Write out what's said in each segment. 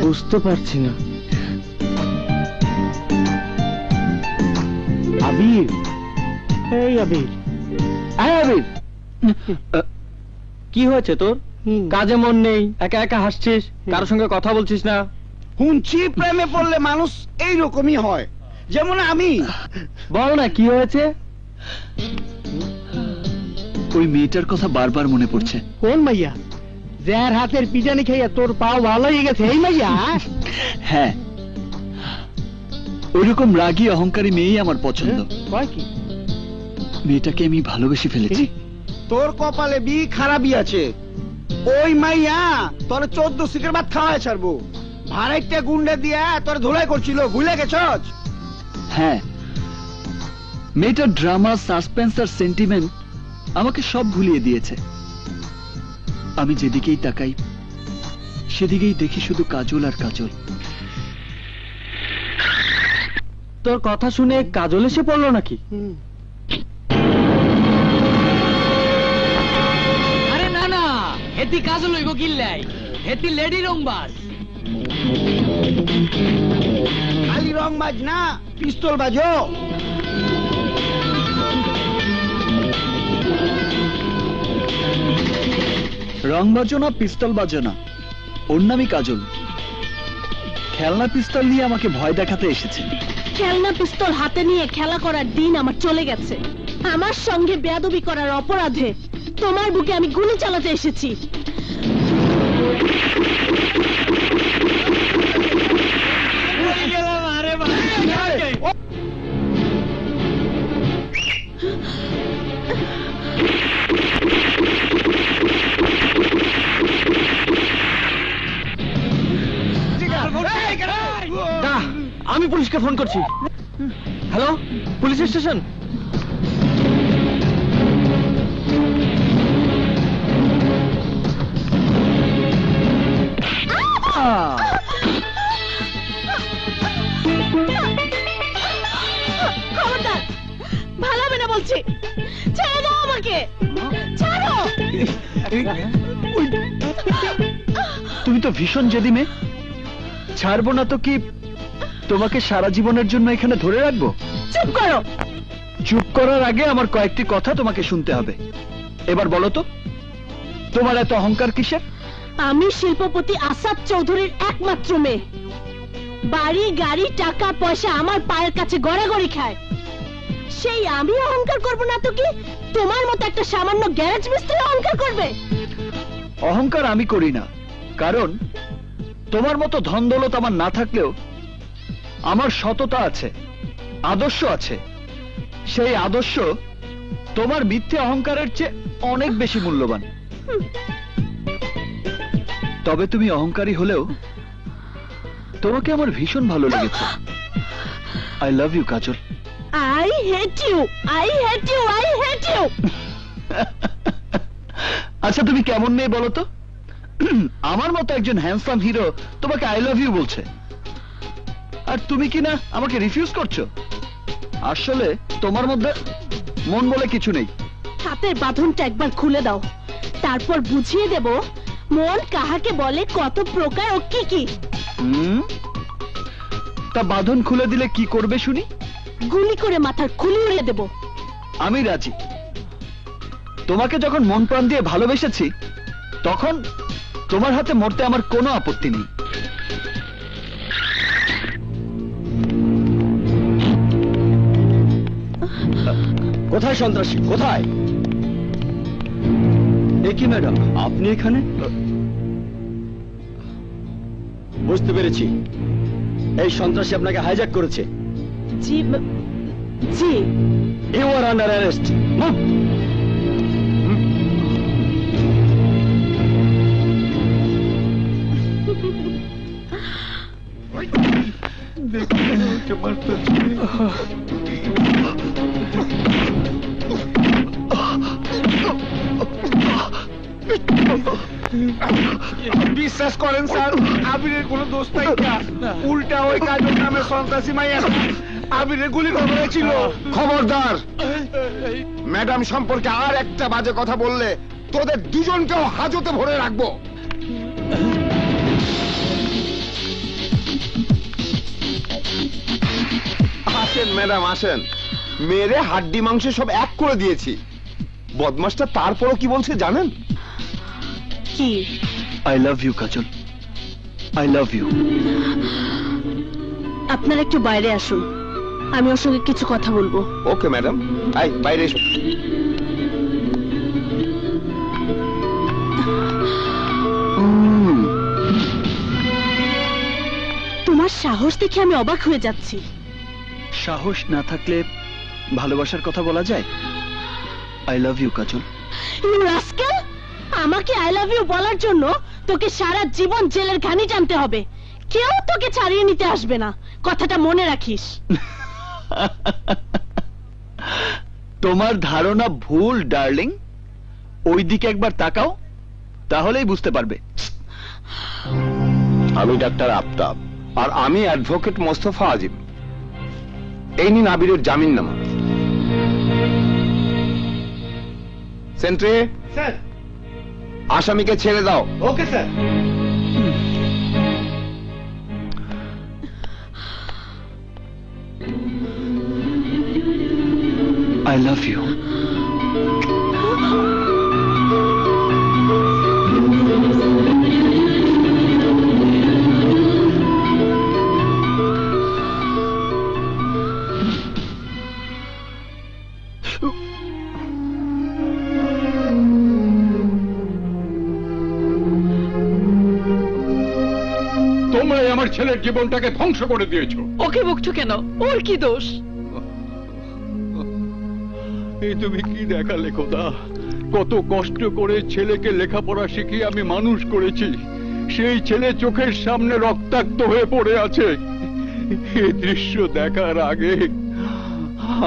বুঝতে পারছি না। আবির, এই আবির, আবির, কি হয়েছে তোর? কাজে মন নেই, একা একা হাসছিস, কারোর সঙ্গে কথা বলছিস না। শুনছি প্রেমে পড়লে মানুষ এইরকমই হয়, যেমন আমি। বল না কি হয়েছে? ওই মেয়েটার কথা বারবার মনে পড়ছে। কোন মাইয়া? যার হাতের পিটানি খাইয়া তোর পাও ভালো হয়ে গেছে, এই মাইয়া? হ্যাঁ, ওইরকম রাগী অহংকারী মেয়েই আমার পছন্দ। কি মেয়েটাকে আমি ভালোবেসে ফেলেছি। তোর কপালে বি খারাপই আছে। ওই মাইয়া তোর 14 সিকের ভাত খাওয়ায় ছাড়বো। ভাড়াইটা গুন্ডা দিয়া তোর ধুলাই করছিল, ভুলে গেছস? হ্যাঁ, মেয়েটার ড্রামা, সাসপেন্স আর সেন্টিমেন্ট আমাকে সব ভুলিয়ে দিয়েছে। আমি যেদিকেই তাকাই সেদিকেই দেখি শুধু কাজল আর কাজল। তোর কথা শুনে কাজল এসে পড়লো নাকি? আরে না না, হেতি কাজল হইব কিল্লাই, হেতি লেডি রংবাজ। খালি রং বাজ না, পিস্তল বাজো। রং বাজো না, পিস্তল বাজো না, ওর নামই কাজল। খেলনা পিস্তল নিয়ে আমাকে ভয় দেখাতে এসেছে। খেলনা পিস্তল হাতে নিয়ে খেলা করার দিন আমার চলে গেছে। আমার সঙ্গে বেয়াদবি করার অপরাধে তোমার বুকে আমি গুলি চালাতে এসেছি। আমি পুলিশকে ফোন করছি। Hello, police station. খবরদার, ভালো হবে না বলছি। ছেড়ে দাও আমাকে, ছাড়ো। তুমি তো ভীষণ জেদি মেয়ে। ছাড়বো না তো কি তোমাকে সারা জীবনের জন্য এখানে ধরে রাখবো? চুপ করো। চুপ করার আগে আমার কয়েকটি কথা তোমাকে শুনতে হবে। এবার বলো তো, তোমার এত অহংকার কিসের? আমি শিল্পপতি আসাদ চৌধুরীর একমাত্র মেয়ে। বাড়ি, গাড়ি, টাকা পয়সা আমার পায়ের কাছে গড়াগড়ি খায়। সেই আমি অহংকার করব না তো কি তোমার মতো একটা সামান্য গ্যারেজ মিস্ত্রি অহংকার করবে? অহংকার আমি করি না, কারণ তোমার মতো ধন দৌলত আমার না থাকলেও আমার সততা আছে, আদর্শ আছে। সেই আদর্শ তোমার মিথ্যে অহংকারের চেয়ে অনেক বেশি মূল্যবান। তবে তুমি অহংকারী হলেও তোমাকে আমার ভীষণ ভালো লেগেছে। I love you Kajal. I hate you, I hate you, I hate you. আচ্ছা, তুমি কেমন মেয়ে বলো তো? আমার মতো একজন হ্যান্ডসাম হিরো তোমাকে আই লাভ ইউ বলছে, আর তুমি কি না আমাকে রিফিউজ করছো? আসলে তোমার মধ্যে মন বলে কিছু নেই। হাতের বাঁধনটা একবার খুলে দাও, তারপর বুঝিয়ে দেব মন কাহাকে বলে, কত প্রকার ও কি কি। তা বাঁধন খুলে দিলে কি করবে শুনি? গুলি করে মাথার খুলি উড়িয়ে দেব। আমি রাজি। তোমাকে যখন মন প্রাণ দিয়ে ভালোবেসেছি তখন তোমার হাতে মরতে আমার কোনো আপত্তি নেই। কোথায় সন্ত্রাসী, কোথায়? কি ম্যাডাম, আপনি এখানে? বুঝতে পেরেছি, এই সন্ত্রাসী আপনাকে হাইজ্যাক করেছে। জি জি। You are under arrest. বিশ্বাস করেন স্যার, আবিরের কোনো দোষ নাই। উল্টা ওই কাজল নামে সন্ত্রাসী মাইয়া আবিরের গুলি করেছিল। খবরদার, ম্যাডাম সম্পর্কে আর একটা বাজে কথা বললে তোদের দুজনকেও হাজতে ভরে রাখবো। আসেন ম্যাডাম আসেন, মেরে হাড্ডি মাংস সব এক করে দিয়েছি। বদমাসটা তারপরও কি বলছে জানেন? কি? I love you Kajal, I love you. আপনারা একটু বাইরে আসুন, আমি ওর সঙ্গে কিছু কথা বলবো। ওকে ম্যাডাম, আই বাইরে এসো। তোমার সাহস দেখে আমি অবাক হয়ে যাচ্ছি। সাহস না থাকলে ভালোবাসার কথা বলা যায়? I love you Kajal. You rascal, আমাকে আই লাভ ইউ বলার জন্য তোকে সারা জীবন জেলের ঘানি টানতে হবে। কেউ তোকে ছাড়িয়ে নিতে আসবে না, কথাটা মনে রাখিস। তোমার ধারণা ভুল ডার্লিং, ওই দিকে একবার তাকাও, তাহলেই বুঝতে পারবে। আমি ডাক্তার আফতাব, আর আমি অ্যাডভোকেট মোস্তফা আজিম। এই নিন আবিরের জামিননামা। Sentry, sir. আসামিকে ছেড়ে দাও। Okay sir. I love you. তোমরাই আমার ছেলের জীবনটাকে ধ্বংস করে দিয়েছো। ওকে বকছো কেন? ওর কি দোষ? এই তুমি কি দেখালে খোদা? কত কষ্ট করে ছেলেকে লেখাপড়া শিখিয়ে আমি মানুষ করেছি, সেই ছেলে চোখের সামনে রক্তাক্ত হয়ে পড়ে আছে। এই দৃশ্য দেখার আগে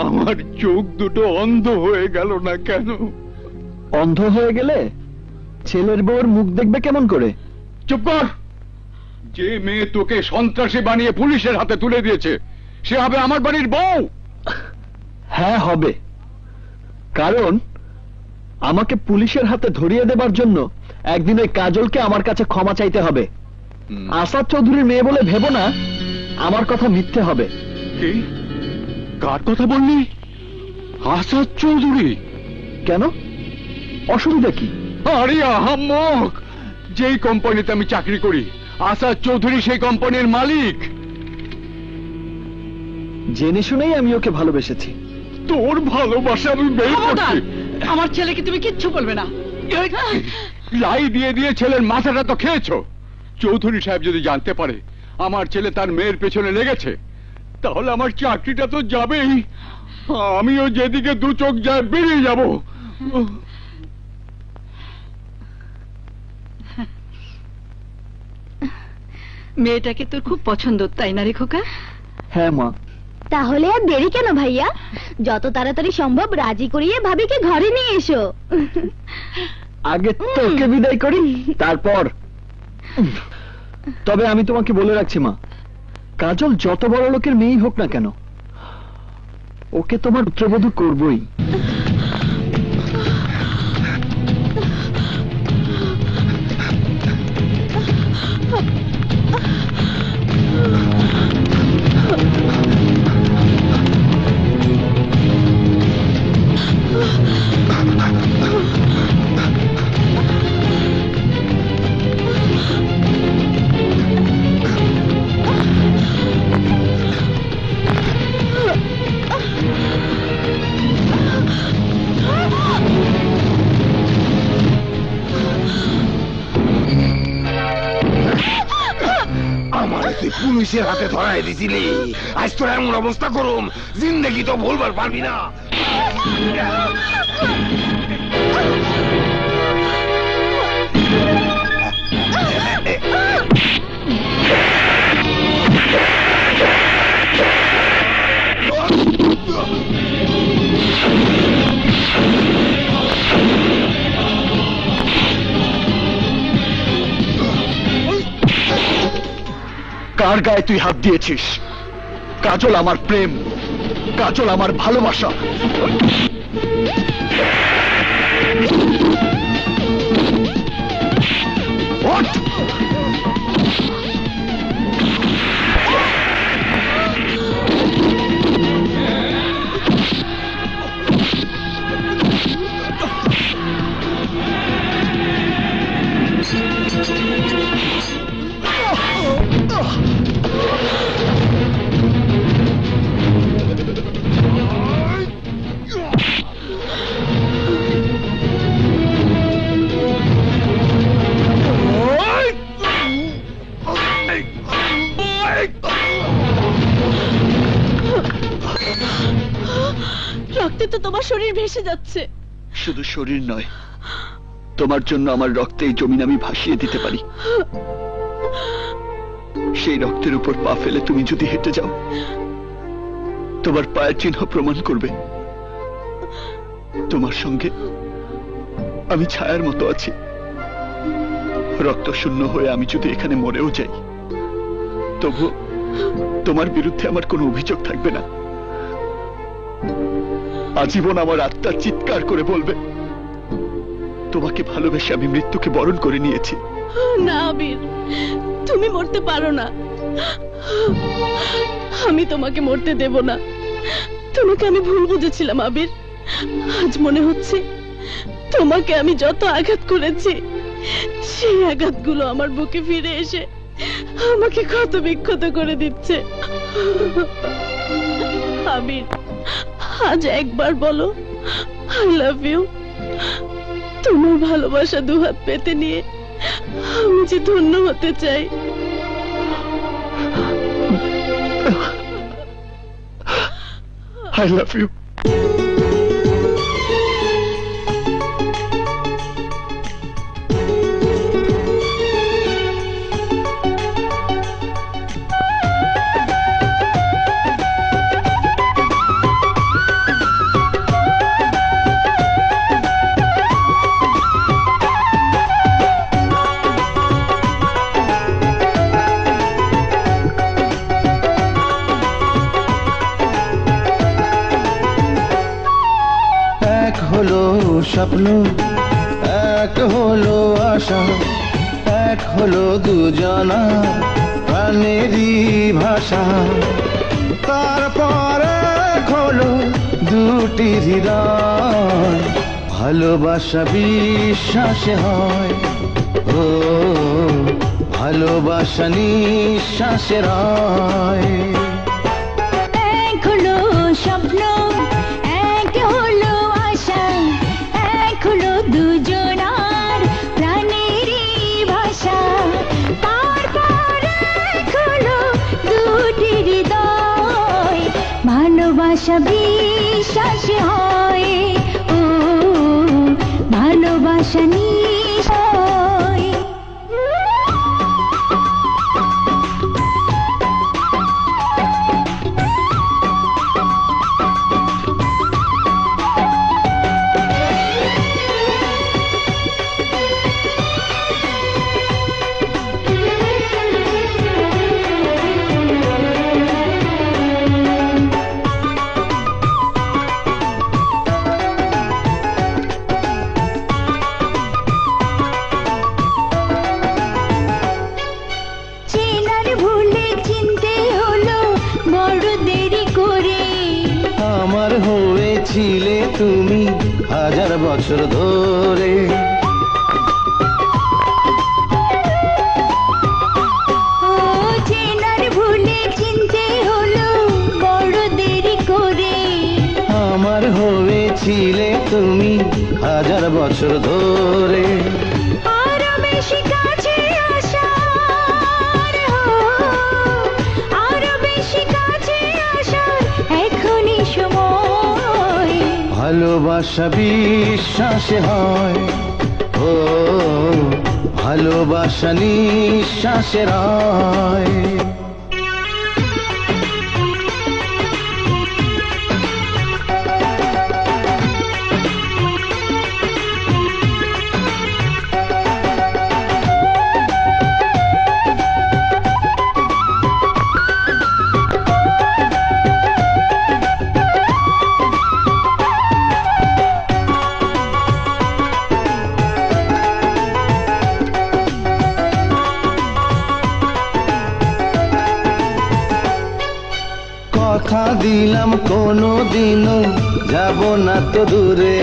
আমার চোখ দুটো অন্ধ হয়ে গেল না কেন? অন্ধ হয়ে গেলে ছেলের বউর মুখ দেখবে কেমন করে? চুপ কর! যে মেয়ে তোকে সন্ত্রাসী বানিয়ে পুলিশের হাতে তুলে দিয়েছে, সে হবে আমার বাড়ির বউ? হ্যাঁ হবে, কারণ আমাকে পুলিশের হাতে ধরিয়ে দেবার জন্য একদিন ওই কাজলকে আমার কাছে ক্ষমা চাইতে হবে। আসাদ চৌধুরীর মেয়ে বলে ভেবো না আমার কথা মিথ্যে হবে। কি? কার কথা বললি? আসাদ চৌধুরী? কেন, অসুবিধা কি? আরে আহাম্মক! যেই কোম্পানিতে আমি চাকরি করি, আসাদ চৌধুরী সেই কোম্পানির মালিক। জেনে শুনেই আমি ওকে ভালোবেসেছি। তোর ভালোবাসা আমি বের করছি। আমার ছেলেকে তুমি কিচ্ছু বলবে না। লাই দিয়ে দিয়ে ছেলের মাথাটা তো খেয়েছো। চৌধুরী সাহেব যদি জানতে পারে আমার ছেলে তার মেয়ের পেছনে লেগেছে, তাহলে আমার চাকরিটা তো যাবেই। আমিও যেদিকে দু চোখ যায় বেরিয়ে যাব। মেয়েটাকে তোর খুব পছন্দ, তাই না রে খোকা? হ্যাঁ মা। তাহলে আর দেরি কেন ভাইয়া, যত তাড়াতাড়ি সম্ভব রাজি করিয়ে ভাবিকে ঘরে নিয়ে এসো। আগে তোকে বিদায় করি, তারপর। তবে আমি তোমাকে বলে রাখছি মা, কাজল যত বড় লোকের মেয়েই হোক না কেন, ওকে তোমার পুত্রবধূ করবই। তুই পুলিশের হাতে ধরাই দিছিলি, আজ তোর এমন অবস্থা করুম, জিন্দেগি তো ভুলবার পারবি না। কার গায়ে তুই হাত দিয়েছিস? কাজল আমার প্রেম, কাজল আমার ভালোবাসা। What? রক্তে তো তোমার শরীর ভেসে যাচ্ছে। শুধু শরীর নয়, তোমার জন্য আমার রক্তে এই জমিন আমি ভাসিয়ে দিতে পারি। সেই রক্তের উপর পা ফেলে তুমি যদি হেঁটে যাও, তোমার পায়ের চিহ্ন প্রমাণ করবে তোমার সঙ্গে আমি ছায়ার মতো আছি। রক্ত শূন্য হয়ে আমি যদি এখানে মরেও যাই, তবু তোমার বিরুদ্ধে আমার কোনো অভিযোগ থাকবে না। আজীবন আমার আত্মা চিৎকার করে বলবে, তোমাকে ভালোবেসে আমি মৃত্যুকে বরণ করে নিয়েছি। না আবির, তুমি মরতে পারো না। আমি তোমাকে মরতে দেব না। তোমাকে আমি ভুল বুঝেছিলাম আবির। আজ মনে হচ্ছে তোমাকে আমি যত আঘাত করেছি, সেই আঘাতগুলো আমার বুকে ফিরে এসে আমাকে ক্ষত বিক্ষত করে দিচ্ছে। আবির, আজ একবার বলো আই লাভ ইউ। তোমার ভালোবাসা দুহাত পেতে নিয়ে আমি যে ধন্য হতে চাই। I love you. স্বপ্ন এক হলো আশা, এক হলো দুজনা প্রাণেরই ভাষা। তারপর এক হলো দুটি হৃদয়, ভালোবাসা বিশ্বাসে হয়। ও ভালোবাসা নিঃশ্বাসে রয়। এক হলো স্বপ্ন, এক হলো আশা, এক হলো দুজনার প্রাণেরই ভাষা। তারপর এক হলো দুটি হৃদয়, ভালোবাসা বিশ্বাসে হয়। ও ভালোবাসা নিঃশ্বাস। ছিলে তুমি হাজার বছর ধরে। ও চেনার ভুলে চিনতে হলো বড় দেরি করে। আমার হয়েছিলে তুমি হাজার বছর ধরে। আরো বেশি কাছে আসার, আরো বেশি কাছে আসার এখনই সময়। ভালোবাসা বিশ্বাসে হয়। ও ভালোবাসা নিঃশ্বাসে রয়। কথা দিলাম কোনো দিনও যাব না তো দূরে।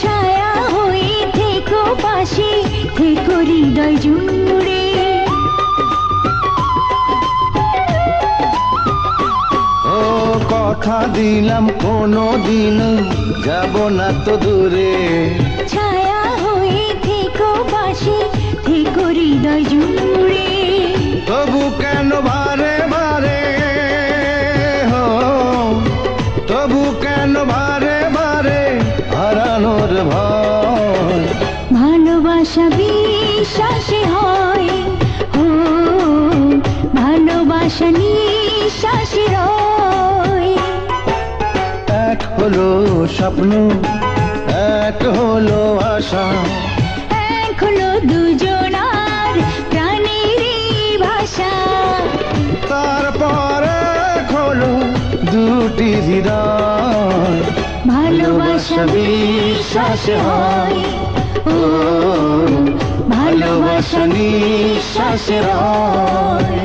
ছায়া হয়ে থেকো পাশে, থেকো হৃদয় জুড়ে। ও কথা দিলাম কোনো দিনও যাব না তো দূরে। ছায়া হয়ে থেকো পাশে, থেকো হৃদয় জুড়ে। তবু কেন বারে বারে, তবু কেন বারে নিঃশ্বাসে হয়, ও ভালোবাসা নিঃশ্বাসে রয়। এক হলো স্বপ্ন, এক হলো আশা, এক হলো দুজনার প্রাণেরই ভাষা। তারপর এক হলো দুটি হৃদয়, ভালোবাসা বিশ্বাসে হয়, ও ভালোবাসা নিঃশ্বাসে রয়।